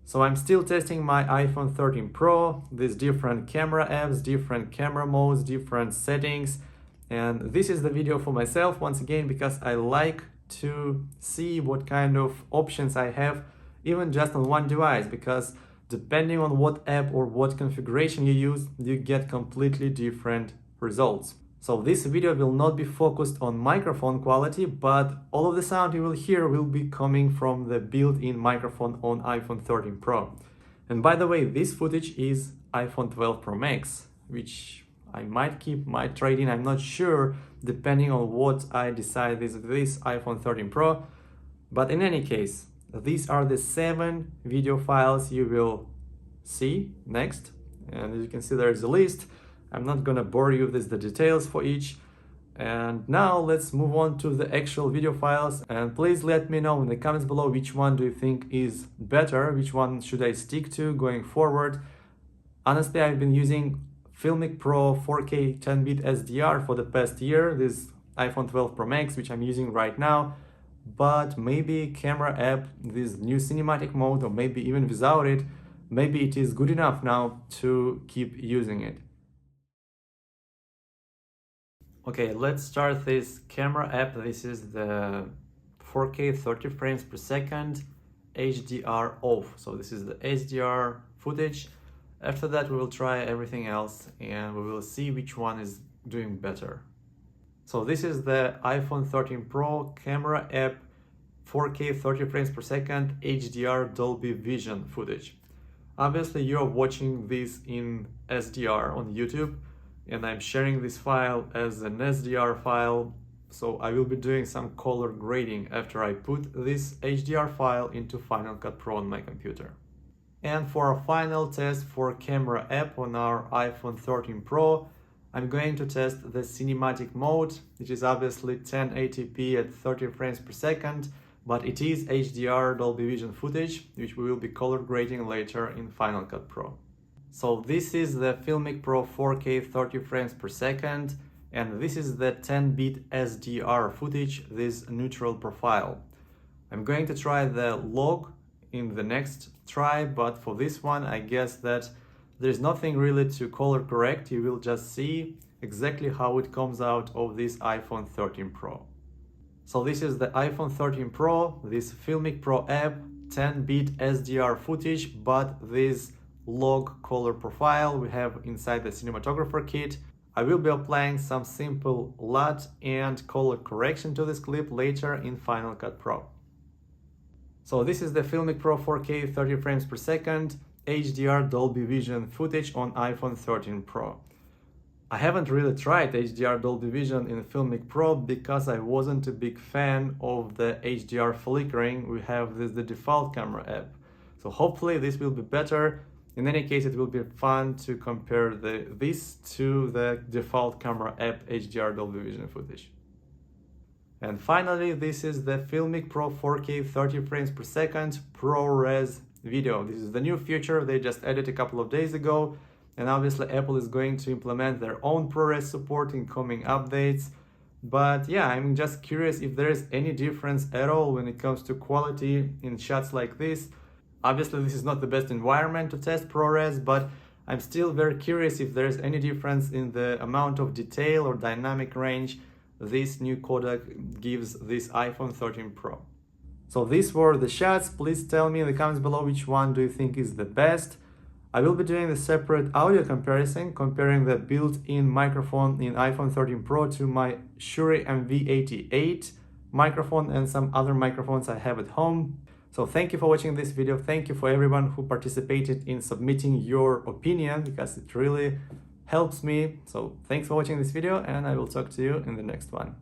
So I'm still testing my iPhone 13 Pro, these different camera apps, different camera modes, different settings. And this is the video for myself once again, because I like to see what kind of options I have even just on one device, because depending on what app or what configuration you use, you get completely different results. So this video will not be focused on microphone quality, but all of the sound you will hear will be coming from the built-in microphone on iPhone 13 Pro. And by the way, this footage is iPhone 12 Pro Max, which I might keep, might trade in, I'm not sure, depending on what I decide with this iPhone 13 Pro. But in any case, these are the 7 video files you will see next. And as you can see, there's a list. I'm not gonna bore you with the details for each. And now let's move on to the actual video files. And please let me know in the comments below which one do you think is better, which one should I stick to going forward. Honestly, I've been using FilMic Pro 4K 10-bit SDR for the past year, this iPhone 12 Pro Max, which I'm using right now. But maybe camera app, this new cinematic mode, or maybe even without it, maybe it is good enough now to keep using it. Okay, let's start this camera app. This is the 4K 30 frames per second HDR off. So this is the HDR footage. After that, we will try everything else and we will see which one is doing better. So this is the iPhone 13 Pro camera app 4K 30 frames per second HDR Dolby Vision footage. Obviously, you're watching this in SDR on YouTube, and I'm sharing this file as an SDR file, so I will be doing some color grading after I put this HDR file into Final Cut Pro on my computer. And for a final test for camera app on our iPhone 13 Pro, I'm going to test the cinematic mode, which is obviously 1080p at 30 frames per second, but it is HDR Dolby Vision footage, which we will be color grading later in Final Cut Pro. So this is the FilMic Pro 4K 30 frames per second, and this is the 10-bit SDR footage, this neutral profile. I'm going to try the log in the next try, but for this one, I guess that there's nothing really to color correct. You will just see exactly how it comes out of this iPhone 13 Pro. So this is the iPhone 13 Pro, this FilMic Pro app, 10-bit SDR footage, but this log color profile we have inside the cinematographer kit. I will be applying some simple LUT and color correction to this clip later in Final Cut Pro. So this is the FilMic Pro 4K 30 frames per second HDR Dolby Vision footage on iPhone 13 Pro. I haven't really tried HDR Dolby Vision in FilMic Pro because I wasn't a big fan of the HDR flickering we have with the default camera app. So hopefully this will be better. In any case, it will be fun to compare this to the default camera app HDR Dolby Vision footage. And finally, this is the FilMic Pro 4K 30 frames per second ProRES video. This is the new feature they just added a couple of days ago, and obviously Apple is going to implement their own ProRES support in coming updates. But yeah, I'm just curious if there is any difference at all when it comes to quality in shots like this. Obviously, this is not the best environment to test ProRES, but I'm still very curious if there's any difference in the amount of detail or dynamic range this new codec gives this iPhone 13 Pro. So these were the shots. Please tell me in the comments below which one do you think is the best. I will be doing the separate audio comparison, comparing the built-in microphone in iPhone 13 Pro to my Shure MV88 microphone and some other microphones I have at home. So thank you for watching this video. Thank you for everyone who participated in submitting your opinion, because it really helps me. So thanks for watching this video, and I will talk to you in the next one.